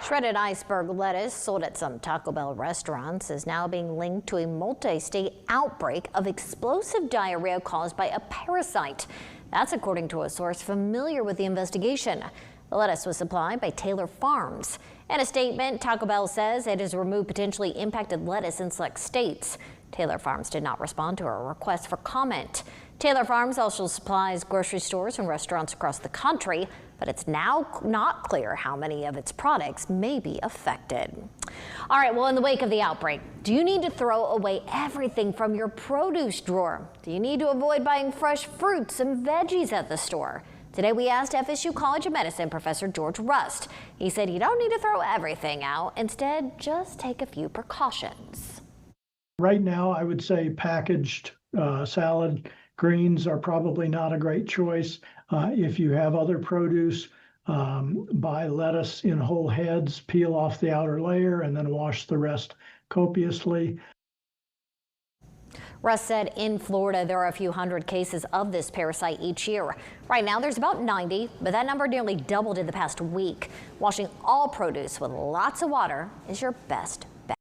Shredded iceberg lettuce sold at some Taco Bell restaurants is now being linked to a multi-state outbreak of explosive diarrhea caused by a parasite. That's according to a source familiar with the investigation. The lettuce was supplied by Taylor Farms. In a statement, Taco Bell says it has removed potentially impacted lettuce in select states. Taylor Farms did not respond to a request for comment. Taylor Farms also supplies grocery stores and restaurants across the country, but it's now not clear how many of its products may be affected. All right, well, in the wake of the outbreak, do you need to throw away everything from your produce drawer? Do you need to avoid buying fresh fruits and veggies at the store? Today we asked FSU College of Medicine Professor George Rust. He said you don't need to throw everything out. Instead, just take a few precautions. Right now, I would say packaged salad greens are probably not a great choice. If you have other produce, buy lettuce in whole heads, peel off the outer layer, and then wash the rest copiously. Russ said in Florida there are a few hundred cases of this parasite each year. Right now there's about 90, but that number nearly doubled in the past week. Washing all produce with lots of water is your best